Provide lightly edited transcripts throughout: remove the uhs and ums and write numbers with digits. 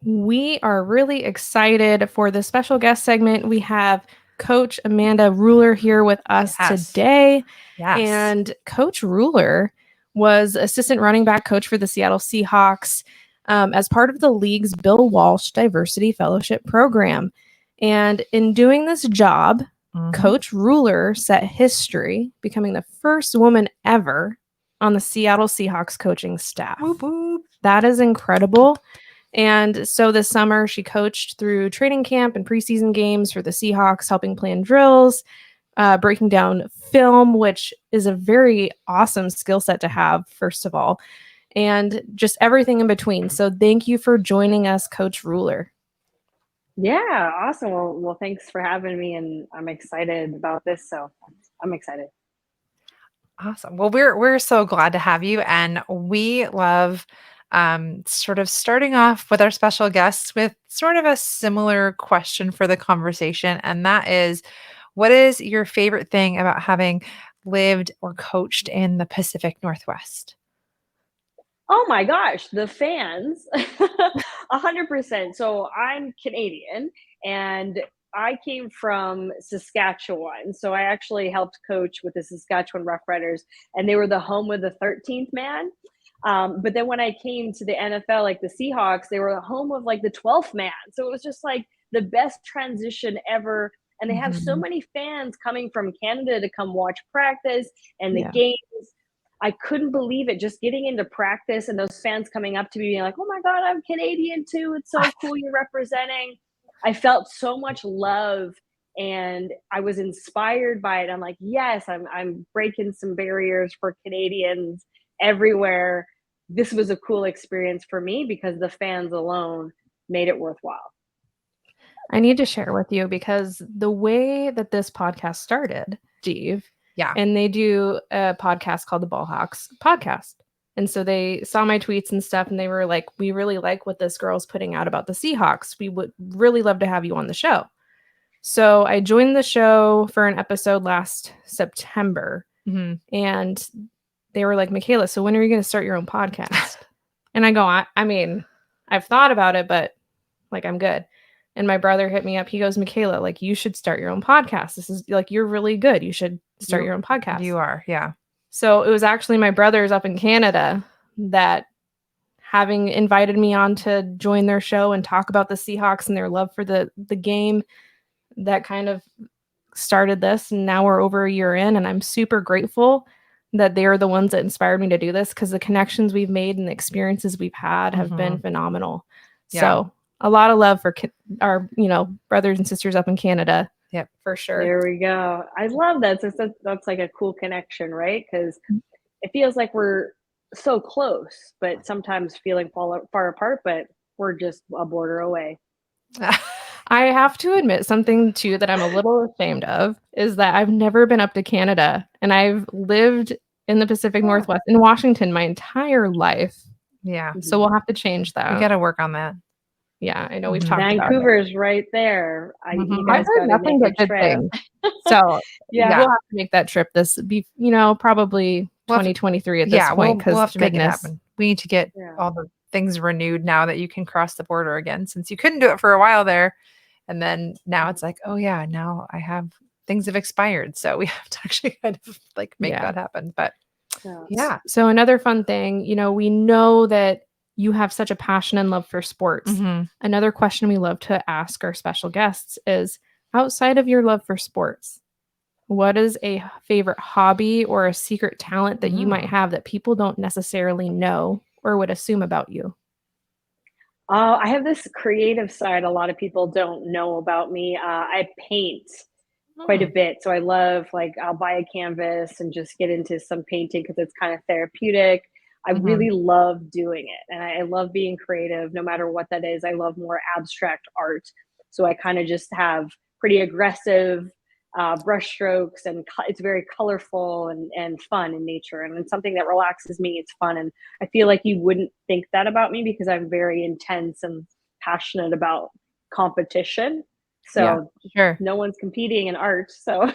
We are really excited for the special guest segment. We have Coach Amanda Ruller here with us today. Yes. And Coach Ruller was assistant running back coach for the Seattle Seahawks as part of the league's Bill Walsh Diversity Fellowship program. And in doing this job, Coach Ruller set history, becoming the first woman ever on the Seattle Seahawks coaching staff. Whoop, whoop. That is incredible. And so this summer, she coached through training camp and preseason games for the Seahawks, helping plan drills, breaking down film, which is a very awesome skill set to have, first of all, and just everything in between. So thank you for joining us, Coach Ruller. Yeah, awesome. Well, thanks for having me, and I'm excited about this. So I'm excited. Awesome. Well, we're so glad to have you, and we love sort of starting off with our special guests with sort of a similar question for the conversation, and that is, what is your favorite thing about having lived or coached in the Pacific Northwest? Oh my gosh, the fans, 100%. So I'm Canadian, and I came from Saskatchewan. So I actually helped coach with the Saskatchewan Roughriders, and they were the home of the 13th man. But then when I came to the NFL, like the Seahawks, they were the home of like the 12th man. So it was just like the best transition ever. And they have so many fans coming from Canada to come watch practice and the games. I couldn't believe it, just getting into practice and those fans coming up to me being like, oh my God, I'm Canadian too. It's so cool you're representing. I felt so much love and I was inspired by it. I'm like, yes, I'm breaking some barriers for Canadians everywhere. This was a cool experience for me because the fans alone made it worthwhile. I need to share with you because the way that this podcast started, Steve, and they do a podcast called the Ballhawks Podcast. And so they saw my tweets and stuff, and they were like, we really like what this girl's putting out about the Seahawks. We would really love to have you on the show. So I joined the show for an episode last September. And they were like, Michaela, so when are you going to start your own podcast? And I go, I mean, I've thought about it, but like, I'm good. And my brother hit me up. He goes, Michaela, like, you should start your own podcast. This is like, you're really good. You should start your own podcast. You are, yeah. So it was actually my brothers up in Canada that, having invited me on to join their show and talk about the Seahawks and their love for the game, that kind of started this. And now we're over a year in, and I'm super grateful that they are the ones that inspired me to do this, because the connections we've made and the experiences we've had have been phenomenal. Yeah. So a lot of love for our, brothers and sisters up in Canada. Yep, for sure. There we go. I love that. That's like a cool connection, right? Because it feels like we're so close, but sometimes feeling far apart, but we're just a border away. I have to admit something too that I'm a little ashamed of is that I've never been up to Canada, and I've lived in the Pacific Northwest in Washington my entire life. Yeah. So we'll have to change that. We got to work on that. Yeah, I know we've talked about Vancouver's right there. You guys got to make a trip. So we'll have to make that trip. Probably 2023 at this point. We'll have to make it happen. We need to get all the things renewed now that you can cross the border again, since you couldn't do it for a while there. And then now it's like, oh yeah, now things have expired. So we have to actually kind of like make that happen. But yeah. So another fun thing, we know that you have such a passion and love for sports. Another question we love to ask our special guests is, outside of your love for sports, what is a favorite hobby or a secret talent that you might have that people don't necessarily know or would assume about you? I have this creative side a lot of people don't know about me. I paint quite a bit. So I love, I'll buy a canvas and just get into some painting because it's kind of therapeutic. I really love doing it. And I love being creative, no matter what that is. I love more abstract art. So I kind of just have pretty aggressive brush strokes, and it's very colorful and fun in nature. And it's something that relaxes me. It's fun. And I feel like you wouldn't think that about me because I'm very intense and passionate about competition. So no one's competing in art. So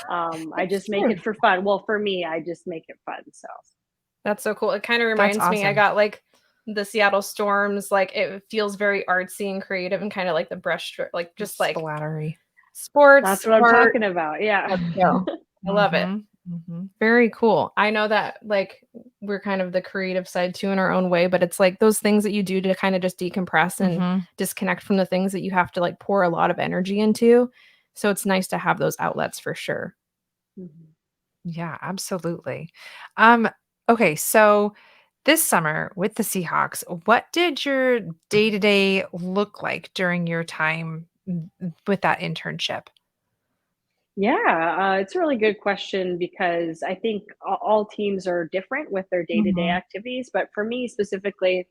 I just make it for fun. Well, for me, I just make it fun. So that's so cool. It kind of reminds me, I got the Seattle Storms, like it feels very artsy and creative and kind of like the brushstroke, like just like splattery sports. That's what I'm talking about. Yeah. I love it. Very cool. I know that like we're kind of the creative side too in our own way, but it's like those things that you do to kind of just decompress and disconnect from the things that you have to like pour a lot of energy into. So it's nice to have those outlets for sure. Yeah, absolutely. Okay, so this summer with the Seahawks, what did your day-to-day look like during your time with that internship? Yeah, it's a really good question because I think all teams are different with their day-to-day activities. But for me specifically,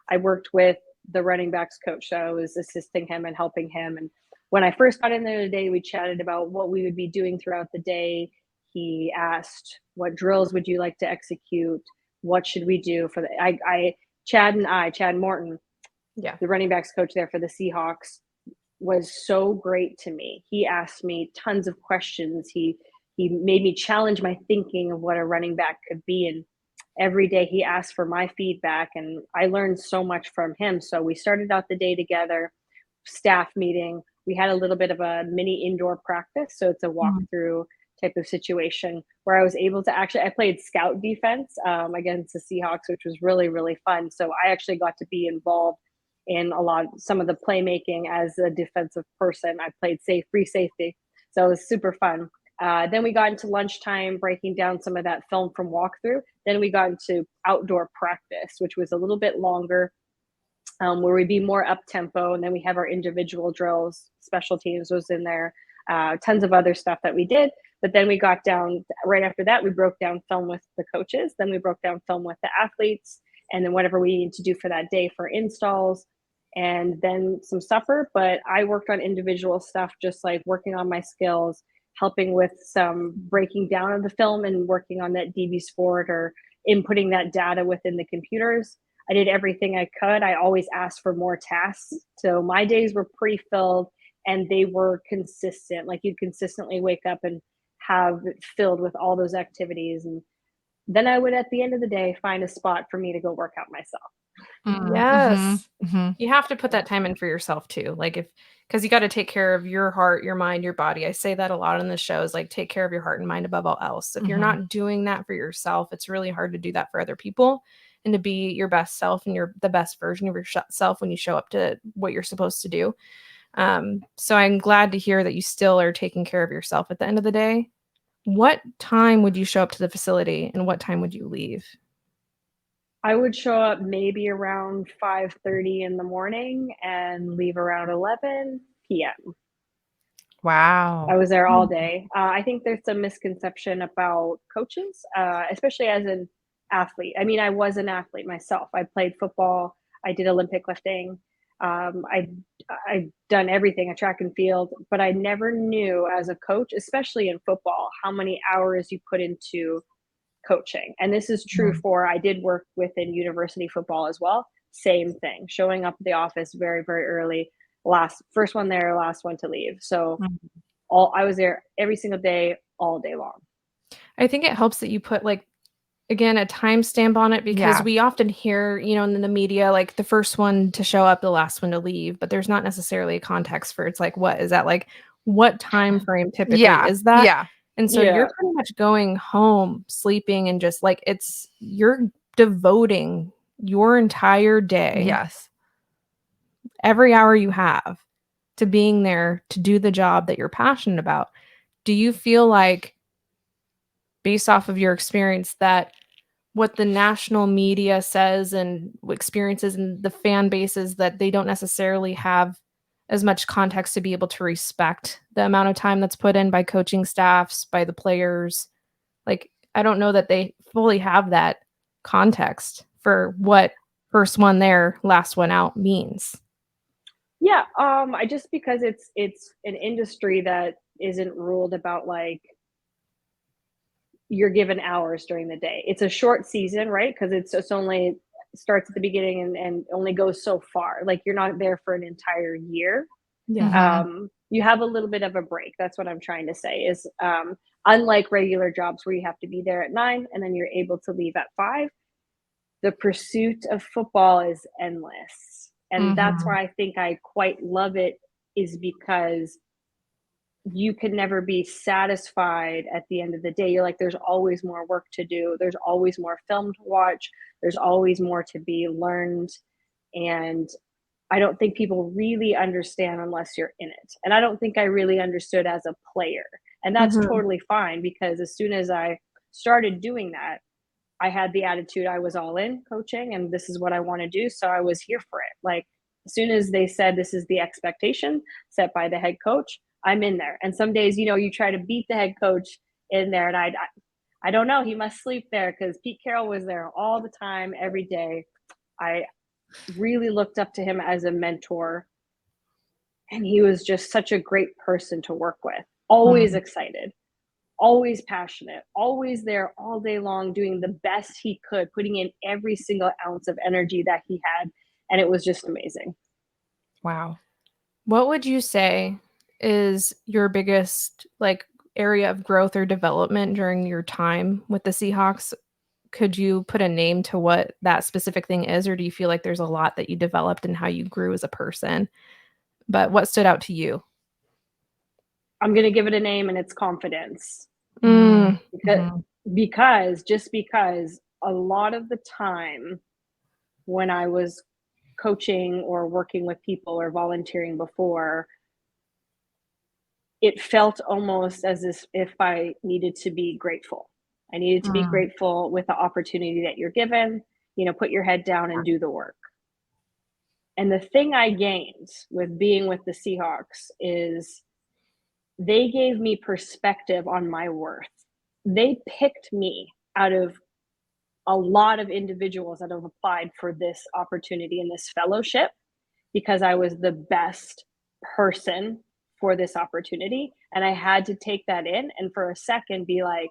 I worked with the running backs coach, so I was assisting him and helping him. And when I first got in there today, we chatted about what we would be doing throughout the day. He asked, "What drills would you like to execute? What should we do for the?" Chad Morton, the running backs coach there for the Seahawks, was so great to me. He asked me tons of questions. He made me challenge my thinking of what a running back could be. And every day he asked for my feedback, and I learned so much from him. So we started out the day together, staff meeting. We had a little bit of a mini indoor practice. So it's a walkthrough type of situation where I was able to I played scout defense against the Seahawks, which was really, really fun. So I actually got to be involved in some of the playmaking as a defensive person. I played free safety. So it was super fun. Then we got into lunchtime, breaking down some of that film from walkthrough. Then we got into outdoor practice, which was a little bit longer, where we'd be more up tempo. And then we have our individual drills, special teams was in there, tons of other stuff that we did. But then we got down right after that, we broke down film with the coaches. Then we broke down film with the athletes, and then whatever we need to do for that day for installs, and then some supper. But I worked on individual stuff, just like working on my skills, helping with some breaking down of the film and working on that DB Sport or inputting that data within the computers. I did everything I could. I always asked for more tasks. So my days were pretty filled, and they were consistent. Like you'd consistently wake up and have it filled with all those activities. And then I would, at the end of the day, find a spot for me to go work out myself. Yes. You have to put that time in for yourself too. Like because you got to take care of your heart, your mind, your body. I say that a lot in the shows, like take care of your heart and mind above all else. If you're not doing that for yourself, it's really hard to do that for other people and to be your best self and the best version of yourself when you show up to what you're supposed to do. So I'm glad to hear that you still are taking care of yourself at the end of the day. What time would you show up to the facility and what time would you leave? I would show up maybe around 5:30 in the morning and leave around 11 p.m. Wow. I was there all day. I think there's some misconception about coaches, especially as an athlete. I mean, I was an athlete myself. I played football. I did Olympic lifting. I've done everything, a track and field, but I never knew as a coach, especially in football, how many hours you put into coaching. And this is true for, I did work within university football as well. Same thing, showing up at the office very, very early, first one there, last one to leave. So I was there every single day, all day long. I think it helps that you put again, a timestamp on it, because we often hear, in the media, like the first one to show up, the last one to leave, but there's not necessarily a context for it's like, what is that? Like, what time frame typically is that? Yeah. And so you're pretty much going home, sleeping, and just like you're devoting your entire day. Yes. Every hour you have to being there to do the job that you're passionate about. Do you feel like, based off of your experience, that what the national media says and experiences and the fan bases, that they don't necessarily have as much context to be able to respect the amount of time that's put in by coaching staffs, by the players? Like, I don't know that they fully have that context for what first one there, last one out means. Yeah, I just because it's an industry that isn't ruled about like you're given hours during the day. It's a short season, right? Because it's only starts at the beginning and only goes so far. Like you're not there for an entire year. Yeah. You have a little bit of a break. That's what I'm trying to say is unlike regular jobs where you have to be there at 9 and then you're able to leave at 5. the pursuit of football is endless. And that's where I think I quite love it, is because you can never be satisfied at the end of the day. You're like, there's always more work to do. There's always more film to watch. There's always more to be learned. And I don't think people really understand unless you're in it. And I don't think I really understood as a player. And that's totally fine, because as soon as I started doing that, I had the attitude I was all in coaching and this is what I want to do. So I was here for it. Like, as soon as they said this is the expectation set by the head coach, I'm in there. And some days, you try to beat the head coach in there, and I don't know, he must sleep there, because Pete Carroll was there all the time, every day. I really looked up to him as a mentor, and he was just such a great person to work with. Always excited, always passionate, always there all day long, doing the best he could, putting in every single ounce of energy that he had. And it was just amazing. Wow. What would you say is your biggest area of growth or development during your time with the Seahawks? Could you put a name to what that specific thing is, or do you feel like there's a lot that you developed and how you grew as a person? But what stood out to you? I'm going to give it a name, and it's confidence. Because a lot of the time when I was coaching or working with people or volunteering before, it felt almost as if I needed to be grateful. I needed to be grateful with the opportunity that you're given, put your head down and do the work. And the thing I gained with being with the Seahawks is they gave me perspective on my worth. They picked me out of a lot of individuals that have applied for this opportunity and this fellowship, because I was the best person for this opportunity. And I had to take that in and for a second be like,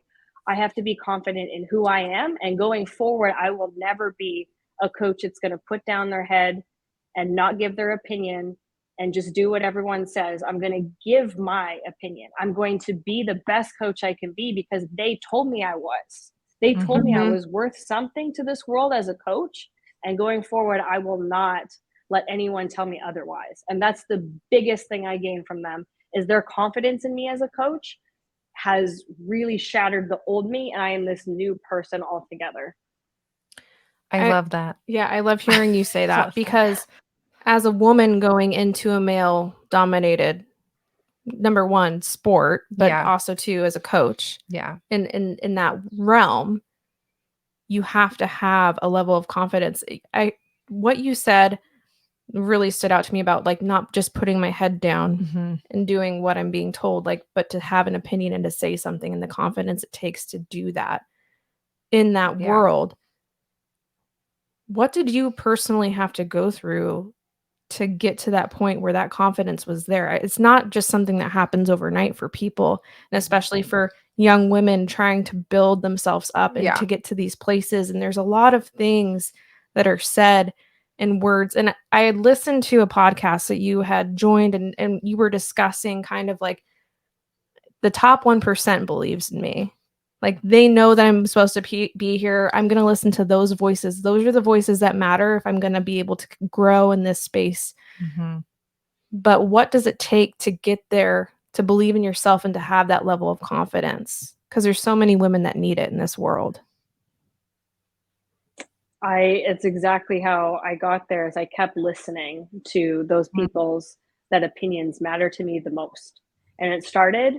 I have to be confident in who I am. And going forward, I will never be a coach that's going to put down their head and not give their opinion and just do what everyone says. I'm going to give my opinion. I'm going to be the best coach I can be, because they told me I was. They told me I was worth something to this world as a coach. And going forward, I will not let anyone tell me otherwise. And that's the biggest thing I gained from them, is their confidence in me as a coach has really shattered the old me. And I am this new person altogether. I love that. Yeah, I love hearing you say that, because as a woman going into a male-dominated, number one, sport, but also too as a coach, in that realm, you have to have a level of confidence. What you said really stood out to me about not just putting my head down and doing what I'm being told, but to have an opinion and to say something, and the confidence it takes to do that in that world. What did you personally have to go through to get to that point where that confidence was there? It's not just something that happens overnight for people, and especially for young women trying to build themselves up and to get to these places. And there's a lot of things that are said in words. And I had listened to a podcast that you had joined, and you were discussing kind of the top 1% believes in me. They know that I'm supposed to be here. I'm going to listen to those voices. Those are the voices that matter if I'm going to be able to grow in this space. But what does it take to get there, to believe in yourself and to have that level of confidence? Because there's so many women that need it in this world. It's exactly how I got there, is I kept listening to those people's that opinions matter to me the most. And it started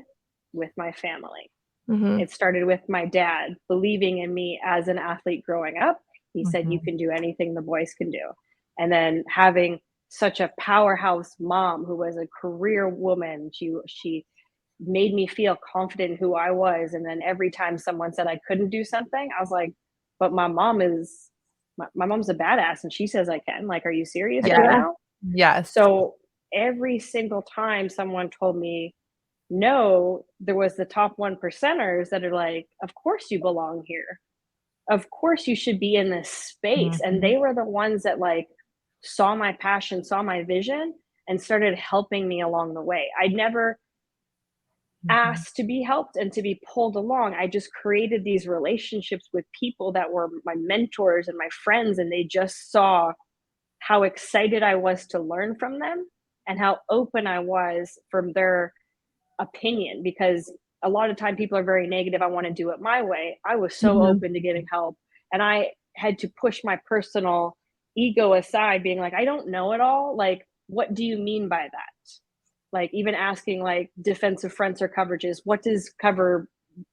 with my family. It started with my dad believing in me as an athlete growing up. He said, you can do anything the boys can do. And then having such a powerhouse mom who was a career woman, she made me feel confident in who I was. And then every time someone said I couldn't do something, I was like, but my mom's a badass and she says I can. Are you serious right now? Yes. So every single time someone told me no, there was the top 1%ers that are like, of course you belong here. Of course you should be in this space. And they were the ones that saw my passion, saw my vision, and started helping me along the way. I never ask to be helped and to be pulled along. I just created these relationships with people that were my mentors and my friends, and they just saw how excited I was to learn from them and how open I was from their opinion, because a lot of time people are very negative. I want to do it my way. I was so Mhm. open to getting help, and I had to push my personal ego aside, being like, I don't know it all. Like, what do you mean by that? Like, even asking like defensive fronts or coverages, what does cover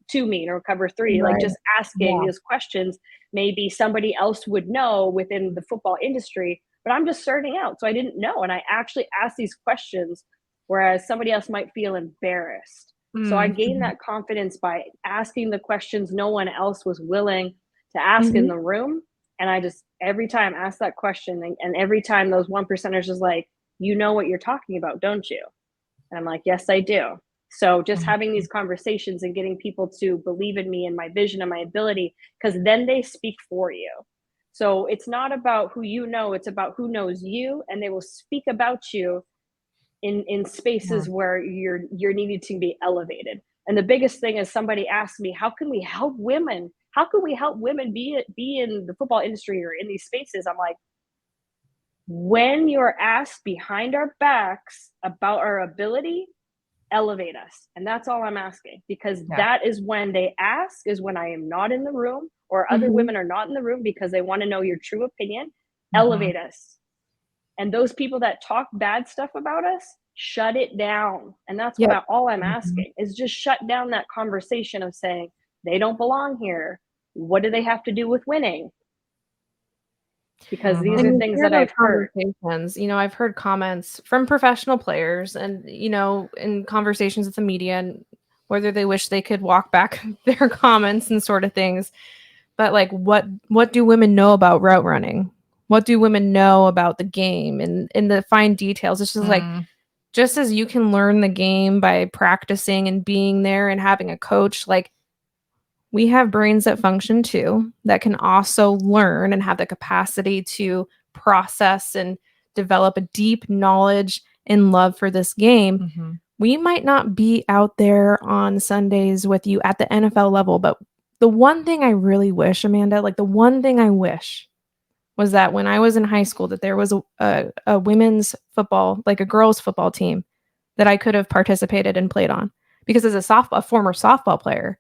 two mean, or cover three? Like, Right. just asking Yeah. these questions, maybe somebody else would know within the football industry, but I'm just starting out, so I didn't know. And I actually asked these questions, whereas somebody else might feel embarrassed. So I gained Mhm. that confidence by asking the questions no one else was willing to ask in Mhm. the room. And I just every time ask that question, and every time those one percenters is like, you know what you're talking about, don't you? And I'm like, yes, I do. So just having these conversations and getting people to believe in me and my vision and my ability, because then they speak for you. So it's not about who you know, it's about who knows you, and they will speak about you in Yeah. spaces where you're needed to be elevated. And the biggest thing is, somebody asked me, how can we help women? How can we help women be in the football industry or in these spaces? I'm like, when you're asked behind our backs about our ability, elevate us. And that's all I'm asking, because Yeah. that is when they ask, is when I am not in the room or other Mhm. women are not in the room, because they want to know your true opinion. Mhm. Elevate us. And those people that talk bad stuff about us, shut it down. And that's what Yep. all I'm Mhm. asking is, just shut down that conversation of saying they don't belong here. What do they have to do with winning? Because these Mhm. And are you things hear that those I've heard. conversations. I've heard comments from professional players and, in conversations with the media, and whether they wish they could walk back their comments and sort of things. But like, what do women know about route running? What do women know about the game and in the fine details? It's just like, Mm. just as you can learn the game by practicing and being there and having a coach, like, we have brains that function too, that can also learn and have the capacity to process and develop a deep knowledge and love for this game. Mhm. We might not be out there on Sundays with you at the NFL level, but the one thing I really wish, Amanda, like the one thing I wish was that when I was in high school, that there was a women's football, like a girls' football team that I could have participated and played on. Because as a former softball player,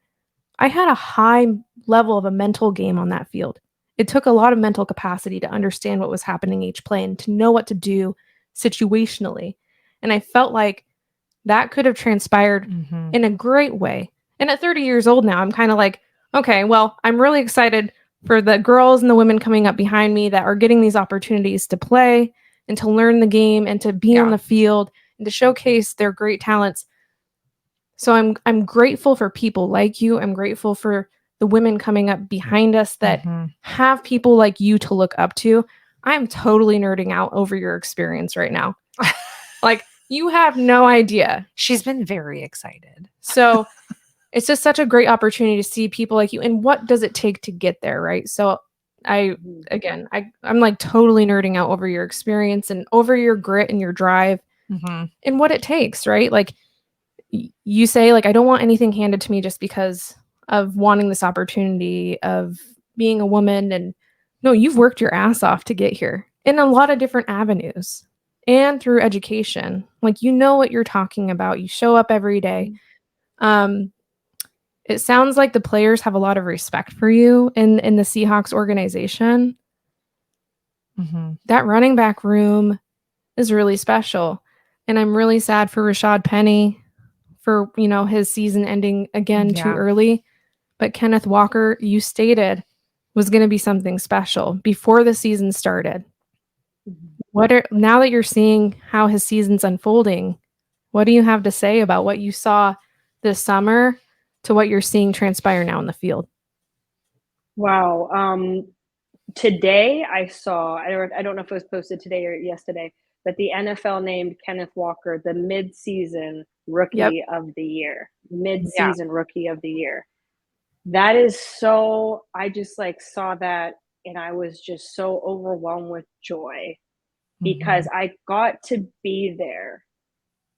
I had a high level of a mental game on that field. It took a lot of mental capacity to understand what was happening each play and to know what to do situationally. And I felt like that could have transpired Mhm. in a great way. And at 30 years old now, I'm kind of like, okay, well, I'm really excited for the girls and the women coming up behind me that are getting these opportunities to play and to learn the game and to be on Yeah. the field and to showcase their great talents. So I'm grateful for people like you. I'm grateful for the women coming up behind us that Mhm. have people like you to look up to. I'm totally nerding out over your experience right now. Like, you have no idea. She's been very excited. So it's just such a great opportunity to see people like you, and what does it take to get there, right? So I Mhm. again, I'm like totally nerding out over your experience and over your grit and your drive Mhm. and what it takes, right? Like, you say, like, I don't want anything handed to me just because of wanting this opportunity of being a woman. And no, you've worked your ass off to get here in a lot of different avenues and through education. Like, you know what you're talking about. You show up every day. um it sounds like the players have a lot of respect for you in the Seahawks organization. Mhm. That running back room is really special, and I'm really sad for Rashad Penny for, his season ending again too Yeah. early. But Kenneth Walker, you stated, was going to be something special before the season started. Mhm. Now that you're seeing how his season's unfolding, what do you have to say about what you saw this summer to what you're seeing transpire now in the field? Wow. Today I saw, I don't know if it was posted today or yesterday, but the NFL named Kenneth Walker the mid-season Yep. rookie of the year. Yeah. Mid-season rookie of the year. That is so, I just like saw that, and I was just so overwhelmed with joy, because Mhm. I got to be there.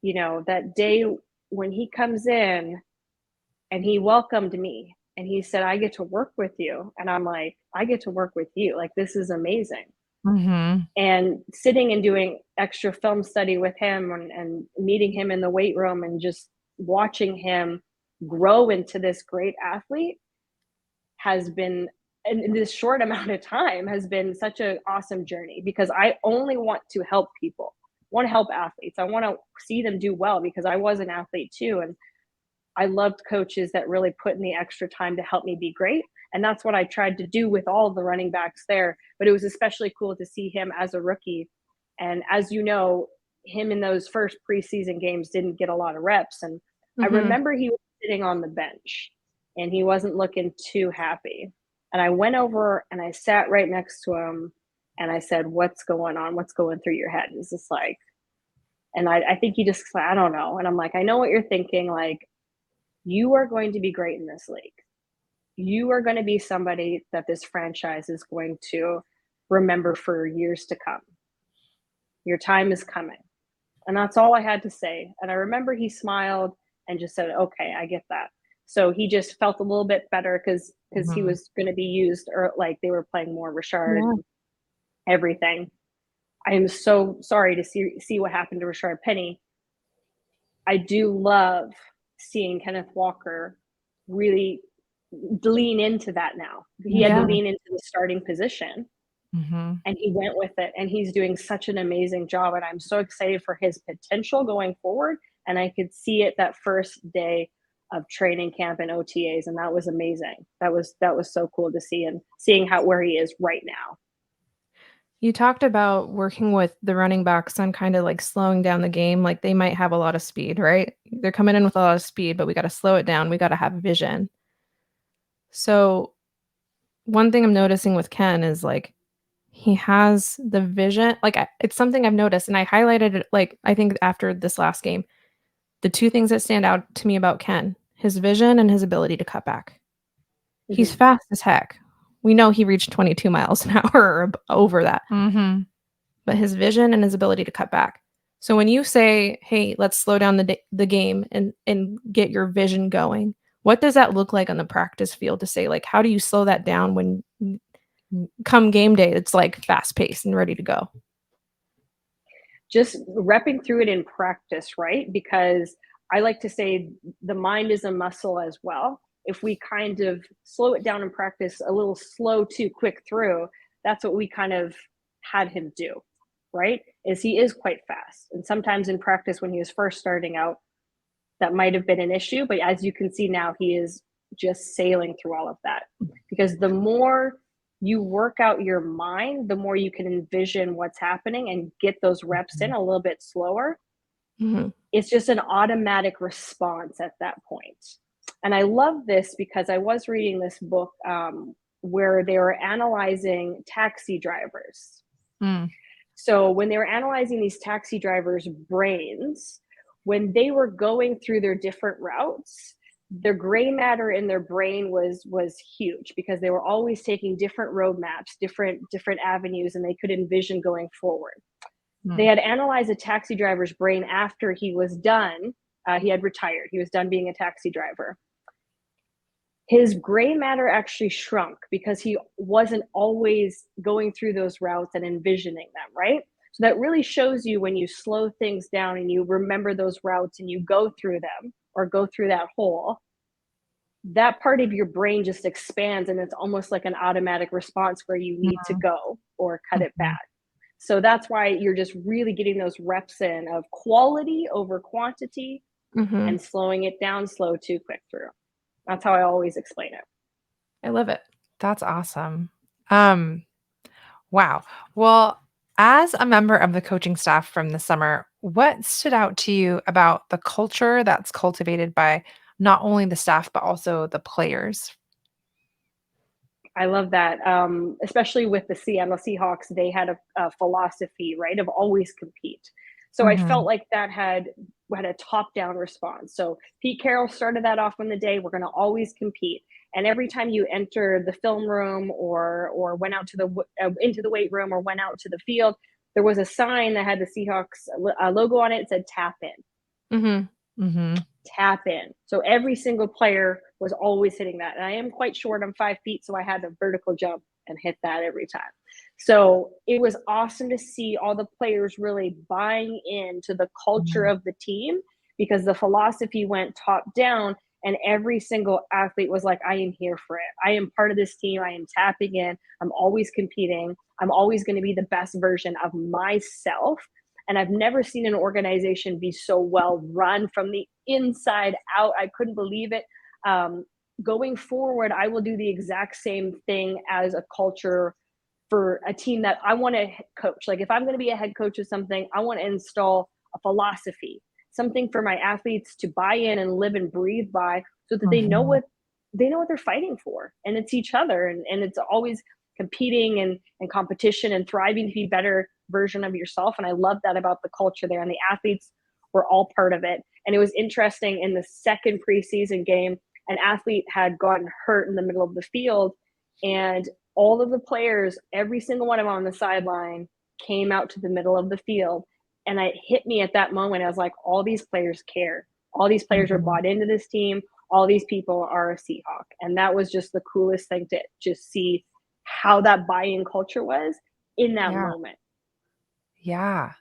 That day when he comes in and he welcomed me and he said, I get to work with you. And I'm like, I get to work with you. Like, this is amazing. Mm-hmm. And sitting and doing extra film study with him and meeting him in the weight room and just watching him grow into this great athlete has been, in this short amount of time, has been such an awesome journey, because I only want to help people, want to help athletes. I want to see them do well, because I was an athlete too. And I loved coaches that really put in the extra time to help me be great. And that's what I tried to do with all of the running backs there. But it was especially cool to see him as a rookie. And as you know, him in those first preseason games didn't get a lot of reps. And I remember he was sitting on the bench and he wasn't looking too happy. And I went over and I sat right next to him and I said, what's going on? What's going through your head? He's just like, and I think he just, I don't know. And I'm like, I know what you're thinking. Like, you are going to be great in this league. You are going to be somebody that this franchise is going to remember for years to come. Your time is coming. And that's all I had to say. And I remember he smiled and just said, okay, I get that. So he just felt a little bit better because he was going to be used, or like they were playing more Richard and everything. I am so sorry to see what happened to Rashard Penny. I do love seeing Kenneth Walker really lean into that now. He had to lean into the starting position, and he went with it, and he's doing such an amazing job, and I'm so excited for his potential going forward. And I could see it that first day of training camp and OTAs, and that was amazing. That was so cool to see, and seeing where he is right now. You talked about working with the running backs on kind of like slowing down the game. Like, they might have a lot of speed, right? They're coming in with a lot of speed, but we got to slow it down. We got to have vision. So one thing I'm noticing with Ken is like, he has the vision. Like, it's something I've noticed, and I highlighted it, like, I think after this last game, the two things that stand out to me about Ken, his vision and his ability to cut back. He's fast as heck. We know he reached 22 miles an hour or over that. But his vision and his ability to cut back. So when you say, hey, let's slow down the game and get your vision going, what does that look like on the practice field to say, like, how do you slow that down when come game day, it's like fast paced and ready to go? Just repping through it in practice, right? Because I like to say the mind is a muscle as well. If we kind of slow it down in practice, a little slow to quick through, that's what we kind of had him do, right? Is he is quite fast. And sometimes in practice when he was first starting out, that might have been an issue. But as you can see now, he is just sailing through all of that. Because the more you work out your mind, the more you can envision what's happening and get those reps in a little bit slower. It's just an automatic response at that point. And I love this because I was reading this book where they were analyzing taxi drivers. So when they were analyzing these taxi drivers' brains, when they were going through their different routes, their gray matter in their brain was huge, because they were always taking different roadmaps, different avenues, and they could envision going forward. They had analyzed a taxi driver's brain after he was done. He had retired. He was done being a taxi driver. His gray matter actually shrunk because he wasn't always going through those routes and envisioning them, right? So that really shows you when you slow things down and you remember those routes and you go through them or go through that hole, that part of your brain just expands, and it's almost like an automatic response where you need to go or cut it back. So that's why you're just really getting those reps in of quality over quantity and slowing it down, slow to quick through. That's how I always explain it. I love it. That's awesome. Wow. Well, as a member of the coaching staff from the summer, what stood out to you about the culture that's cultivated by not only the staff, but also the players? I love that. Especially with the Seattle Seahawks, they had a philosophy, right, of always compete. So I felt like that had a top-down response. So Pete Carroll started that off on the day. We're going to always compete. And every time you enter the film room or went out to into the weight room or went out to the field, there was a sign that had the Seahawks logo on it. It said "Tap in." tap in. So every single player was always hitting that. And I am quite short, I'm 5 feet, so I had to vertical jump and hit that every time. So it was awesome to see all the players really buying into the culture of the team, because the philosophy went top down, and every single athlete was like, I am here for it. I am part of this team. I am tapping in. I'm always competing. I'm always going to be the best version of myself. And I've never seen an organization be so well run from the inside out. I couldn't believe it. Going forward, I will do the exact same thing as a culture for a team that I want to coach. Like if I'm going to be a head coach of something, I want to install a philosophy, something for my athletes to buy in and live and breathe by, so that they know what they're fighting for. And it's each other, and it's always competing and competition and thriving to be better version of yourself. And I love that about the culture there, and the athletes were all part of it. And it was interesting, in the second preseason game, an athlete had gotten hurt in the middle of the field, and all of the players, every single one of them on the sideline, came out to the middle of the field. And it hit me at that moment. I was like, all these players care. All these players are bought into this team. All these people are a Seahawk. And that was just the coolest thing to just see how that buy-in culture was in that moment. Yeah.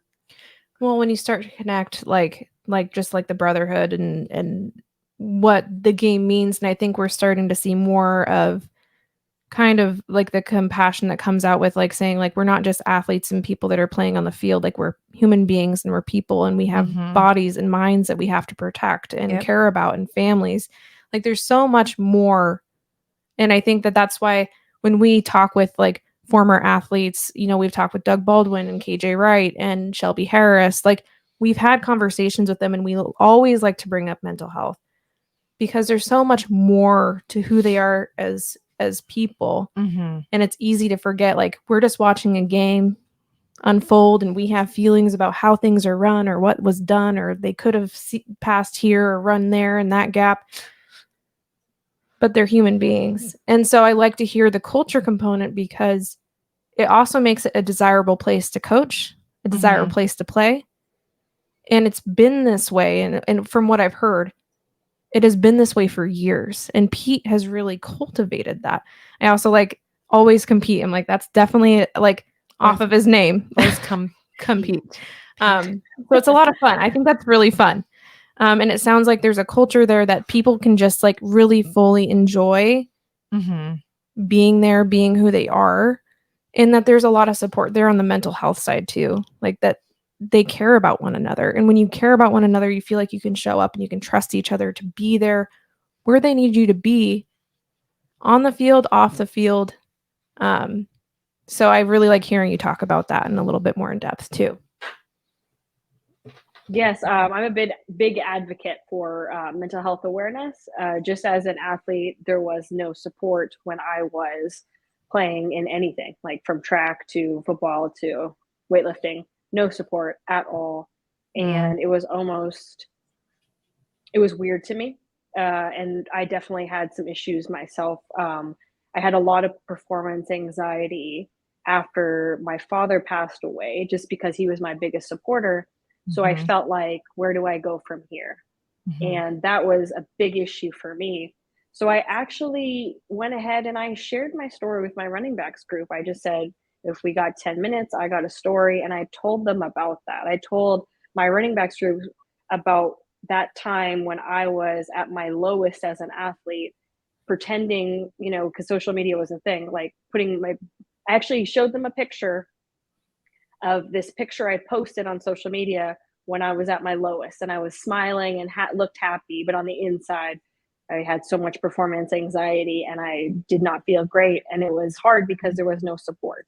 Well, when you start to connect, like just like the brotherhood and what the game means, and I think we're starting to see more of kind of like the compassion that comes out with like saying like we're not just athletes and people that are playing on the field, like we're human beings and we're people, and we have bodies and minds that we have to protect and care about, and families. Like there's so much more. And I think that that's why when we talk with like former athletes, you know, we've talked with Doug Baldwin and KJ Wright and Shelby Harris, like we've had conversations with them, and we always like to bring up mental health, because there's so much more to who they are as people. And it's easy to forget, like we're just watching a game unfold and we have feelings about how things are run or what was done, or they could have passed here or run there in that gap, but they're human beings. And so I like to hear the culture component, because it also makes it a desirable place to coach, a desirable place to play. And it's been this way, and from what I've heard, it has been this way for years, and Pete has really cultivated that. I also like always compete. I'm like, that's definitely like off of his name. Always compete. So it's a lot of fun. I think that's really fun. And it sounds like there's a culture there that people can just like really fully enjoy being there, being who they are, and that there's a lot of support there on the mental health side too. Like that they care about one another. And when you care about one another, you feel like you can show up and you can trust each other to be there where they need you to be, on the field, off the field. So I really like hearing you talk about that in a little bit more in depth too. Yes, I'm a big advocate for mental health awareness. Just as an athlete, there was no support when I was playing in anything, like from track to football to weightlifting. No support at all. And it was weird to me. And I definitely had some issues myself. I had a lot of performance anxiety after my father passed away, just because he was my biggest supporter. So I felt like, where do I go from here? And that was a big issue for me. So I actually went ahead and I shared my story with my running backs group. I just said, if we got 10 minutes, I got a story. And I told them about that. I told my running backs group about that time when I was at my lowest as an athlete, pretending, you know, because social media was a thing, like I actually showed them a picture of this picture I posted on social media when I was at my lowest, and I was smiling and looked happy, but on the inside, I had so much performance anxiety and I did not feel great. And it was hard because there was no support.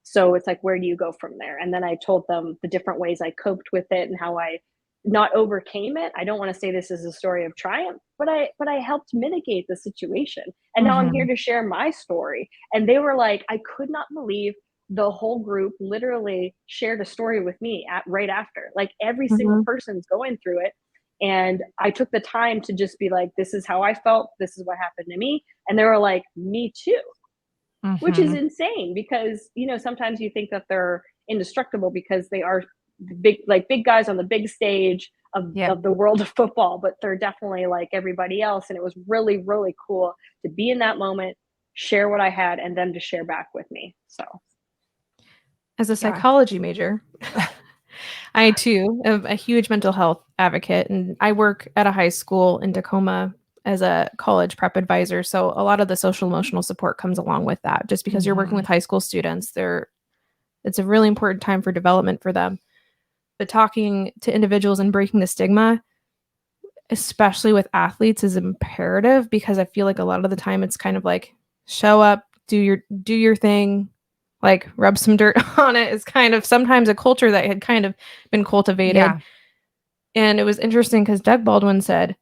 So it's like, where do you go from there? And then I told them the different ways I coped with it and how I not overcame it. I don't want to say this is a story of triumph, but I helped mitigate the situation. And now I'm here to share my story. And they were like, I could not believe the whole group literally shared a story with me right after. Like every single person's going through it. And I took the time to just be like, this is how I felt. This is what happened to me. And they were like, me too, which is insane, because, you know, sometimes you think that they're indestructible because they are big guys on the big stage of the world of football, but they're definitely like everybody else. And it was really, really cool to be in that moment, share what I had, and them to share back with me. So as a psychology major, I too am a huge mental health advocate, and I work at a high school in Tacoma as a college prep advisor. So a lot of the social emotional support comes along with that. Just because you're working with high school students, it's a really important time for development for them. But talking to individuals and breaking the stigma, especially with athletes, is imperative, because I feel like a lot of the time it's kind of like, show up, do your thing, like rub some dirt on it, is kind of sometimes a culture that had kind of been cultivated. Yeah. And it was interesting because Doug Baldwin said,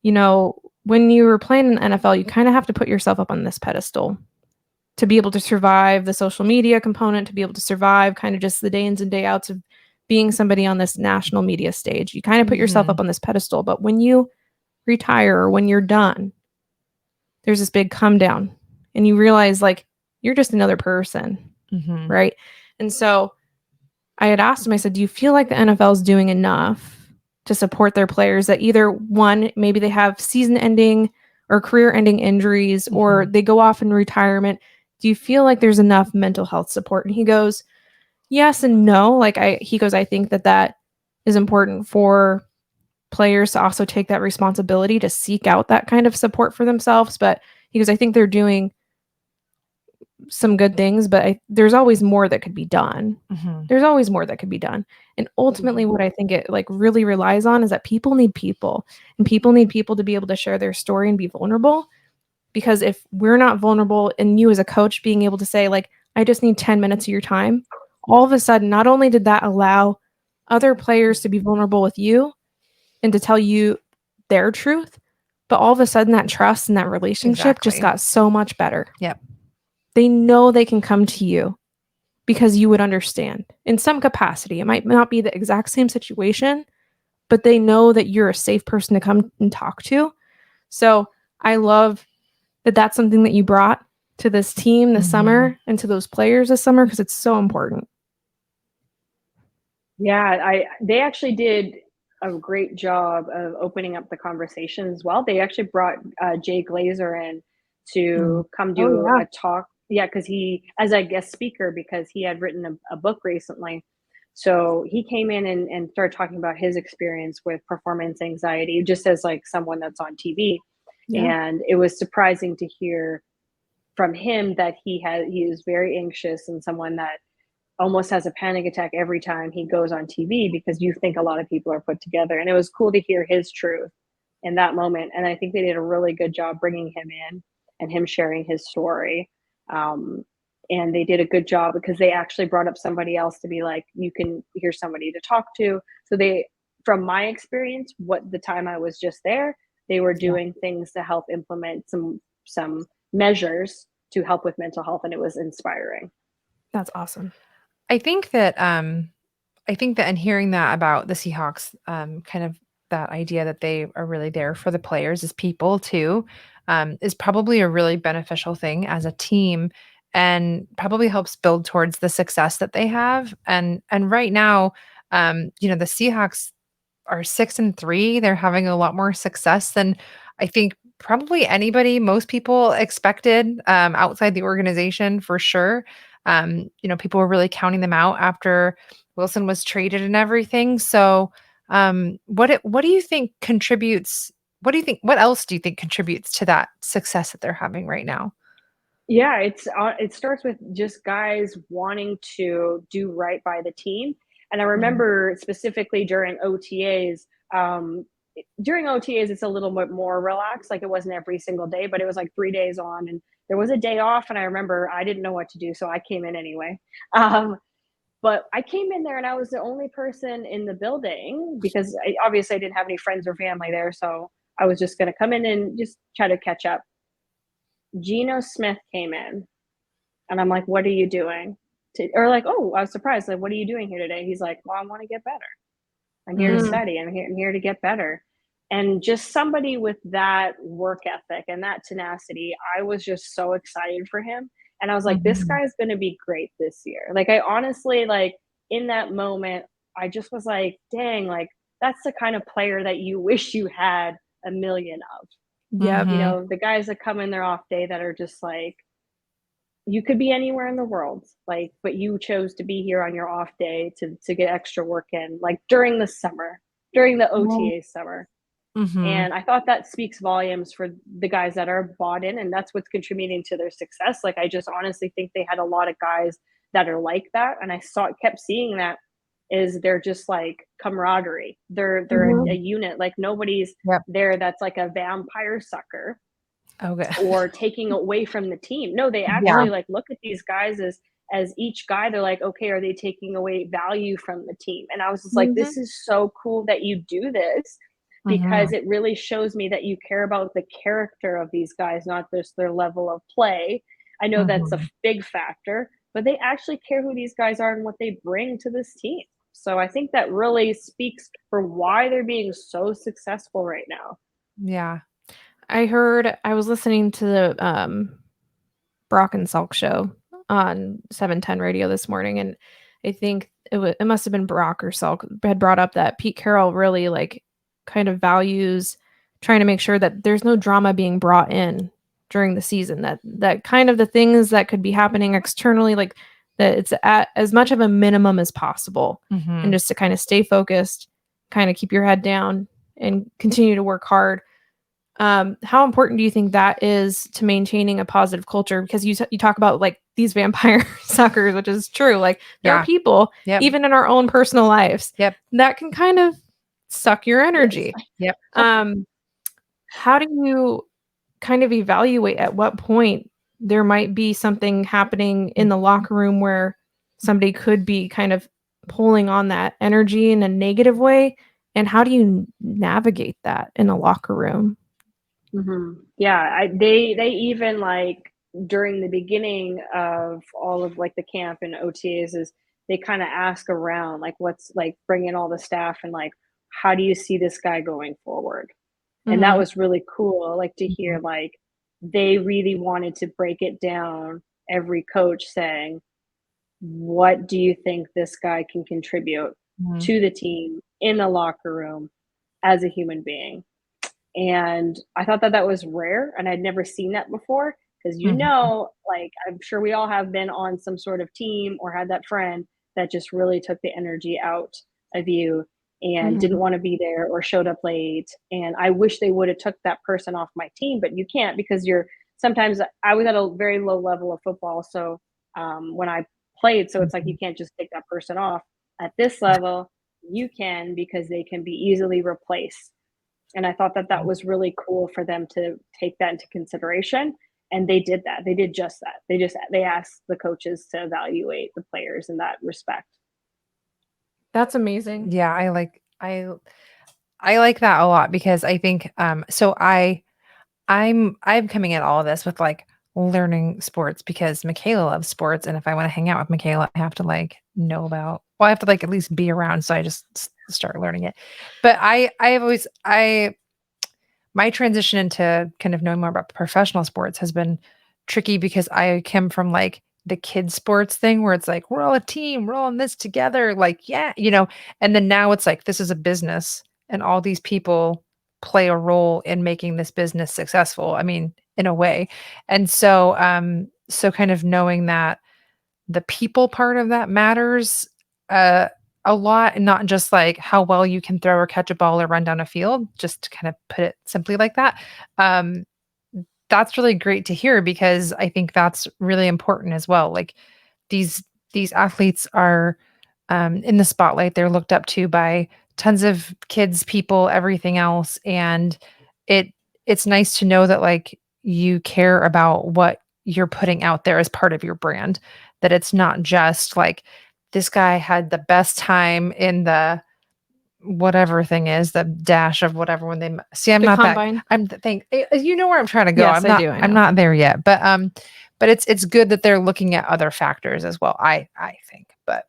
when you were playing in the NFL, you kind of have to put yourself up on this pedestal to be able to survive the social media component, to be able to survive kind of just the day ins and day outs of being somebody on this national media stage. You kind of put yourself up on this pedestal, but when you retire or when you're done, there's this big come down and you realize like, you're just another person. Right. And so I had asked him, I said, do you feel like the NFL is doing enough to support their players that either one, maybe they have season ending or career ending injuries, or they go off in retirement? Do you feel like there's enough mental health support? And he goes, yes and no. He goes, I think that is important for players to also take that responsibility to seek out that kind of support for themselves. But he goes, I think they're doing some good things, but there's always more that could be done. There's always more that could be done. And ultimately what I think it like really relies on is that people need people, and people need people to be able to share their story and be vulnerable. Because if we're not vulnerable, and you as a coach being able to say like, I just need 10 minutes of your time, all of a sudden, not only did that allow other players to be vulnerable with you and to tell you their truth, but all of a sudden that trust and that relationship just got so much better. Yep. They know they can come to you because you would understand in some capacity. It might not be the exact same situation, but they know that you're a safe person to come and talk to. So I love that that's something that you brought to this team this summer and to those players this summer, because it's so important. Yeah, they actually did a great job of opening up the conversation as well. They actually brought Jay Glazer in to come do a talk. Yeah, because he, as a guest speaker, because he had written a book recently. So he came in and started talking about his experience with performance anxiety, just as like someone that's on TV. Yeah. And it was surprising to hear from him that he is very anxious and someone that almost has a panic attack every time he goes on TV, because you think a lot of people are put together. And it was cool to hear his truth in that moment. And I think they did a really good job bringing him in and him sharing his story. And they did a good job because they actually brought up somebody else to be like, you can hear somebody to talk to. So they, from my experience, what the time I was just there, they were doing things to help implement some measures to help with mental health. And it was inspiring. That's awesome. I think that and hearing that about the Seahawks, kind of that idea that they are really there for the players as people too, is probably a really beneficial thing as a team, and probably helps build towards the success that they have. And right now, the Seahawks are 6-3. They're having a lot more success than I think probably most people expected, outside the organization, for sure. People were really counting them out after Wilson was traded and everything. So, what do you think contributes? What else do you think contributes to that success that they're having right now? Yeah, it starts with just guys wanting to do right by the team. And I remember specifically during OTAs, it's a little bit more relaxed. Like it wasn't every single day, but it was like 3 days on, and there was a day off. And I remember I didn't know what to do, so I came in anyway. But I came in there and I was the only person in the building because obviously I didn't have any friends or family there. So I was just going to come in and just try to catch up. Geno Smith came in and I'm like, what are you doing? Or like, oh, I was surprised. Like, what are you doing here today? He's like, well, I want to get better. I'm here to study. I'm here to get better. And just somebody with that work ethic and that tenacity, I was just so excited for him. And I was like, this guy's going to be great this year. Like, I honestly, like, in that moment, I just was like, dang, like, that's the kind of player that you wish you had a million of. Yeah. You know, the guys that come in their off day that are just like, you could be anywhere in the world, like, but you chose to be here on your off day to get extra work in, like during the summer, during the OTA summer. And I thought that speaks volumes for the guys that are bought in, and that's what's contributing to their success. Like, I just honestly think they had a lot of guys that are like that, and I kept seeing that is they're just like camaraderie. They're a unit. Like nobody's there that's like a vampire sucker or taking away from the team. No, they actually like look at these guys as each guy. They're like, okay, are they taking away value from the team? And I was just like, this is so cool that you do this, because it really shows me that you care about the character of these guys, not just their level of play. I know that's a big factor, but they actually care who these guys are and what they bring to this team. So I think that really speaks for why they're being so successful right now. Yeah. I was listening to the Brock and Salk show on 710 radio this morning, and I think it must have been Brock or Salk had brought up that Pete Carroll really like kind of values trying to make sure that there's no drama being brought in during the season, that kind of the things that could be happening externally, like that it's at as much of a minimum as possible, and just to kind of stay focused, kind of keep your head down and continue to work hard. How important do you think that is to maintaining a positive culture? Because you talk about like these vampire suckers, which is true. Like there are people, even in our own personal lives, that can kind of suck your energy. How do you kind of evaluate at what point there might be something happening in the locker room where somebody could be kind of pulling on that energy in a negative way? And how do you navigate that in a locker room? Yeah, they even like during the beginning of all of like the camp and OTAs is they kind of ask around like what's like bring in all the staff and like how do you see this guy going forward? And that was really cool, like to hear like they really wanted to break it down, every coach saying, what do you think this guy can contribute to the team in the locker room as a human being? And I thought that was rare, and I'd never seen that before, because like I'm sure we all have been on some sort of team or had that friend that just really took the energy out of you and didn't want to be there or showed up late. And I wish they would have took that person off my team, but you can't, because sometimes I was at a very low level of football. So when I played, so it's like you can't just take that person off. At this level, you can, because they can be easily replaced. And I thought that was really cool for them to take that into consideration. And they did that. They did just that. They asked the coaches to evaluate the players in that respect. That's amazing. Yeah, I like that a lot, because I think so I'm coming at all of this with like learning sports, because Michaela loves sports, and if I want to hang out with Michaela, I have to like know about, well, I have to like at least be around, so I just start learning it. But my transition into kind of knowing more about professional sports has been tricky, because I came from like the kids sports thing where it's like, we're all a team, we're all in this together. Like, yeah, and then now it's like, this is a business and all these people play a role in making this business successful. I mean, in a way. And so, so kind of knowing that the people part of that matters, a lot, and not just like how well you can throw or catch a ball or run down a field, just to kind of put it simply like that. That's really great to hear, because I think that's really important as well. Like these athletes are in the spotlight. They're looked up to by tons of kids, people, everything else. And it's nice to know that like you care about what you're putting out there as part of your brand, that it's not just like, this guy had the best time in the whatever thing is, the dash of whatever, when they see, I'm not combine. You know where I'm trying to go. Yes, I do. I know. I'm not there yet, but it's good that they're looking at other factors as well. I think, but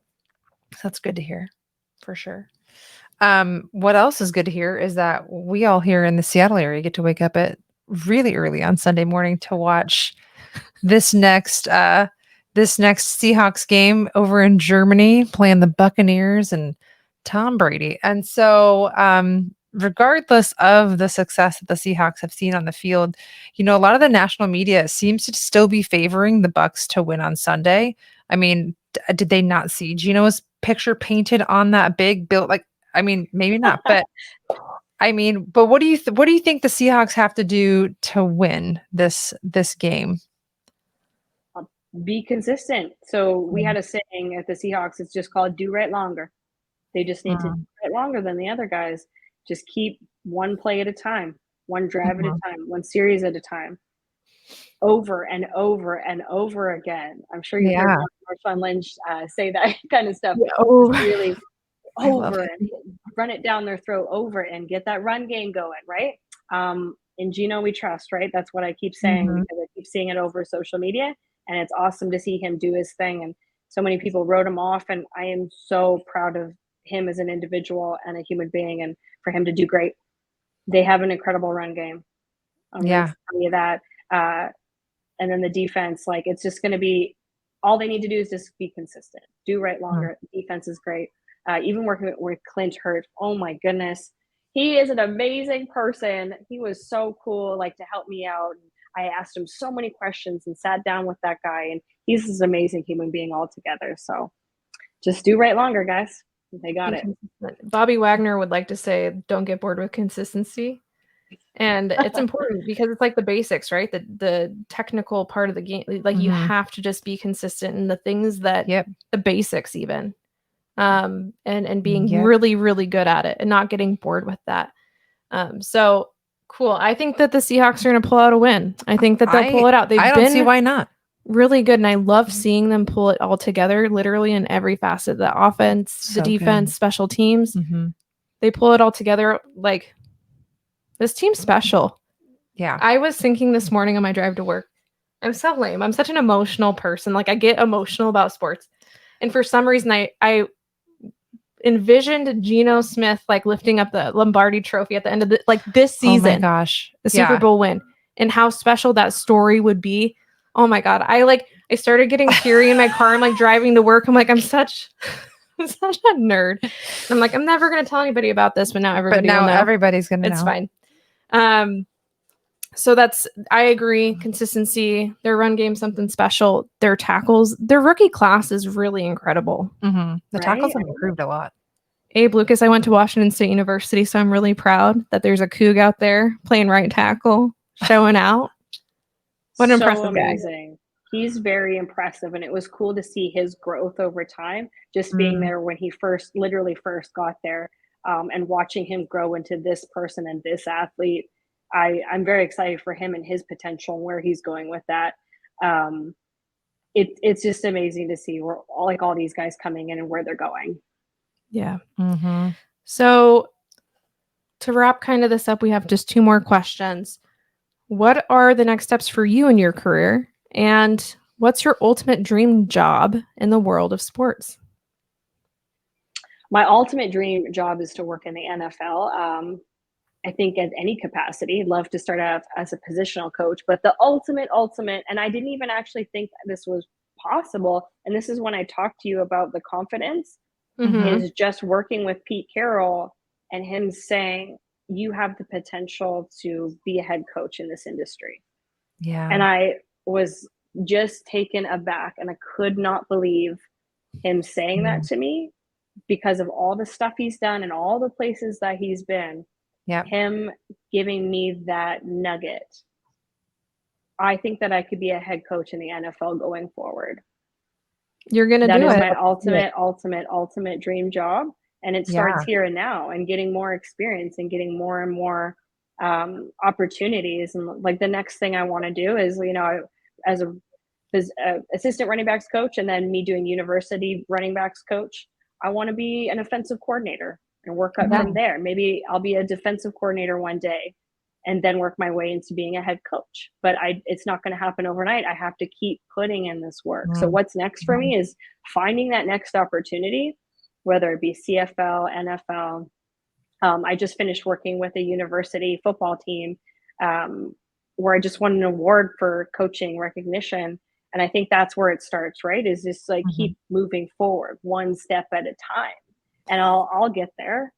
that's good to hear for sure. What else is good to hear is that we all here in the Seattle area get to wake up at really early on Sunday morning to watch this next Seahawks game over in Germany, playing the Buccaneers, and Tom Brady. And so, regardless of the success that the Seahawks have seen on the field, a lot of the national media seems to still be favoring the Bucks to win on Sunday. I mean, did they not see Gino's picture painted on that big bill? Like, I mean, maybe not, but what do you think the Seahawks have to do to win this game? Be consistent. So we had a saying at the Seahawks, it's just called do right longer. They just need to do right longer than the other guys. Just keep one play at a time, one drive at a time, one series at a time, over and over and over again. I'm sure you've heard Marshawn Lynch say that kind of stuff. Yeah. Oh. Really over and run it down their throat over and get that run game going, right? In Gino we trust, right? That's what I keep saying because I keep seeing it over social media, and it's awesome to see him do his thing. And so many people wrote him off, and I am so proud of him as an individual and a human being, and for him to do great. They have an incredible run game. I'm going to tell you that. And then the defense, like, it's just going to be, all they need to do is just be consistent. Do right longer. Defense is great. Even working with Clint Hurt, oh my goodness. He is an amazing person. He was so cool, like, to help me out. I asked him so many questions and sat down with that guy, and he's this amazing human being altogether. So just do right longer, guys. They got it. Bobby Wagner would like to say, don't get bored with consistency. And it's important because it's like the basics, right? The technical part of the game. Like you have to just be consistent in the things that the basics even. And being really, really good at it and not getting bored with that. So cool. I think that the Seahawks are going to pull out a win. I think that they'll pull it out. I don't see why not. Really good. And I love seeing them pull it all together, literally in every facet, the offense, the defense, special teams. They pull it all together. Like, this team's special. Yeah. I was thinking this morning on my drive to work, I'm so lame. I'm such an emotional person. Like, I get emotional about sports. And for some reason, I envisioned Geno Smith, like, lifting up the Lombardi trophy at the end of this season. Oh my gosh. The Super Bowl win, and how special that story would be. Oh my God. I started getting teary in my car. I'm like driving to work. I'm like, I'm such a nerd. And I'm like, I'm never going to tell anybody about this, but now everybody will know. Everybody's going to know. It's fine. So I agree. Consistency, their run game, something special. Their tackles, their rookie class is really incredible. The tackles have improved a lot. Abe Lucas, I went to Washington State University, so I'm really proud that there's a Coug out there playing right tackle, showing out. What an impressive guy. He's very impressive, and it was cool to see his growth over time, just being there when he first got there, and watching him grow into this person and this athlete. I'm very excited for him and his potential and where he's going with that. It's just amazing to see where all these guys coming in and where they're going. Yeah. So to wrap kind of this up, we have just two more questions. What are the next steps for you in your career? And what's your ultimate dream job in the world of sports? My ultimate dream job is to work in the NFL. I think at any capacity. I'd love to start out as a positional coach, but the ultimate, and I didn't even actually think this was possible. And this is when I talked to you about the confidence, is just working with Pete Carroll and him saying, you have the potential to be a head coach in this industry. Yeah. And I was just taken aback, and I could not believe him saying that to me, because of all the stuff he's done and all the places that he's been. Him giving me that nugget. I think that I could be a head coach in the NFL going forward. You're going to do it. That is my ultimate dream job. And it starts here and now, and getting more experience and getting more and more opportunities. And like the next thing I want to do is, as a assistant running backs coach, and then me doing university running backs coach, I want to be an offensive coordinator and work up from there. Maybe I'll be a defensive coordinator one day and then work my way into being a head coach. But it's not going to happen overnight. I have to keep putting in this work. So what's next for me is finding that next opportunity, whether it be CFL, NFL. I just finished working with a university football team where I just won an award for coaching recognition. And I think that's where it starts, right? Is just like keep moving forward one step at a time. and I'll get there,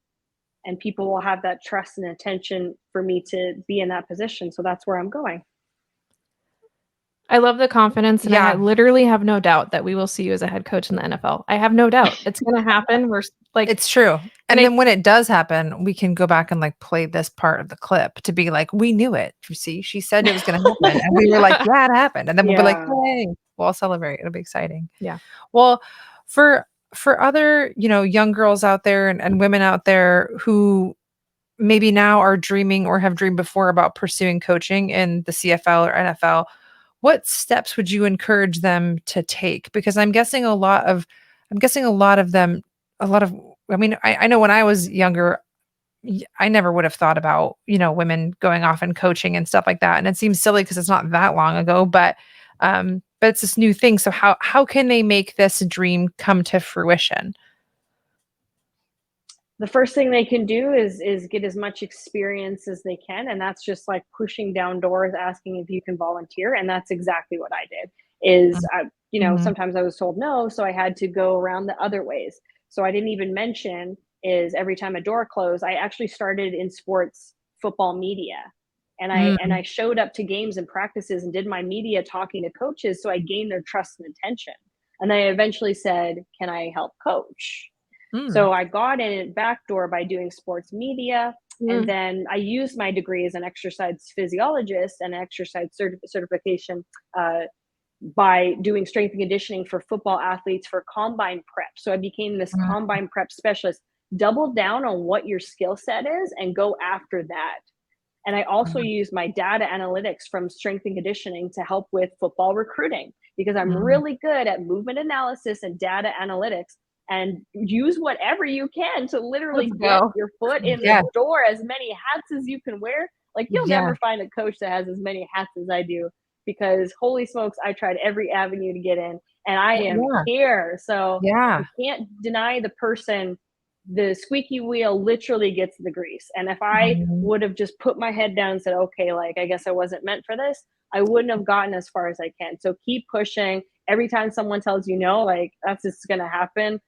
and people will have that trust and attention for me to be in that position. So that's where I'm going. I love the confidence, and I literally have no doubt that we will see you as a head coach in the NFL. I have no doubt it's going to happen. We're like, it's true. And then when it does happen, we can go back and like play this part of the clip to be like, we knew it. You see, she said it was going to happen, and we were like, yeah, it happened. And then we'll be like, hey, we'll all celebrate. It'll be exciting. Yeah. Well, for other, young girls out there and women out there who maybe now are dreaming or have dreamed before about pursuing coaching in the CFL or NFL, what steps would you encourage them to take? Because I'm guessing a lot of them, I mean, I know when I was younger, I never would have thought about, women going off and coaching and stuff like that. And it seems silly because it's not that long ago, but it's this new thing. So how can they make this dream come to fruition? The first thing they can do is get as much experience as they can. And that's just like pushing down doors, asking if you can volunteer. And that's exactly what I did sometimes I was told no. So I had to go around the other ways. So I didn't even mention is every time a door closed, I actually started in sports football media. And I showed up to games and practices and did my media talking to coaches. So I gained their trust and attention. And I eventually said, can I help coach? So I got in back door by doing sports media. And then I used my degree as an exercise physiologist and exercise certification by doing strength and conditioning for football athletes for combine prep. So I became this combine prep specialist. Double down on what your skill set is and go after that. And I also use my data analytics from strength and conditioning to help with football recruiting, because I'm really good at movement analysis and data analytics, and use whatever you can to literally get your foot in the door, as many hats as you can wear. Like you'll never find a coach that has as many hats as I do, because holy smokes, I tried every avenue to get in and I am here. So you can't deny the person. The squeaky wheel literally gets the grease. And if I would have just put my head down and said, okay, like, I guess I wasn't meant for this, I wouldn't have gotten as far as I can. So keep pushing. Every time someone tells you no, like that's just going to happen.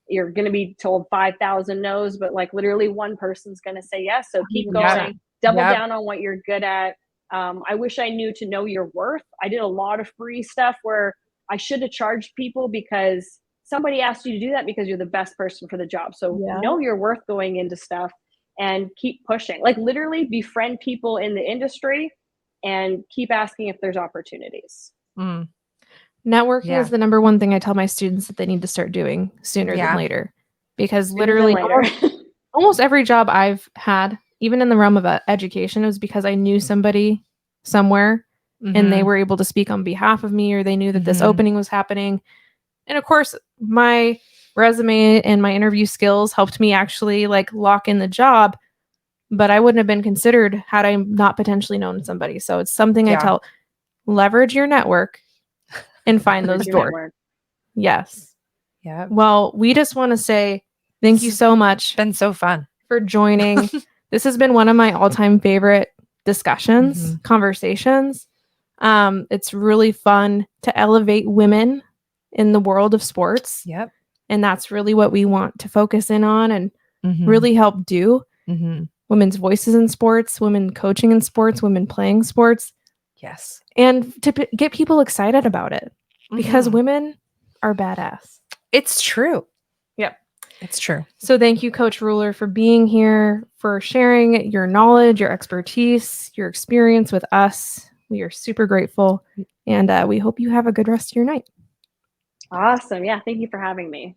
You're going to be told 5,000 no's, but like literally one person's going to say yes. So keep going, double down on what you're good at. I wish I knew to know your worth. I did a lot of free stuff where I should have charged people because somebody asked you to do that because you're the best person for the job. So know your worth going into stuff and keep pushing. Like literally befriend people in the industry and keep asking if there's opportunities. Networking is the number one thing I tell my students that they need to start doing sooner than later. Because literally almost every job I've had, even in the realm of education, was because I knew somebody somewhere and they were able to speak on behalf of me, or they knew that this opening was happening. And of course, my resume and my interview skills helped me actually like lock in the job, but I wouldn't have been considered had I not potentially known somebody. So it's something I tell, leverage your network and find those doors. Yes. Yeah. Well, we just want to say thank you so much. It's been so fun for joining. This has been one of my all-time favorite discussions, conversations. It's really fun to elevate women in the world of sports. Yep. And that's really what we want to focus in on and really help do. Women's voices in sports, women coaching in sports, women playing sports. Yes. And to get people excited about it, because women are badass. It's true. Yep. It's true. So thank you, Coach Ruller, for being here, for sharing your knowledge, your expertise, your experience with us. We are super grateful. And we hope you have a good rest of your night. Awesome. Yeah. Thank you for having me.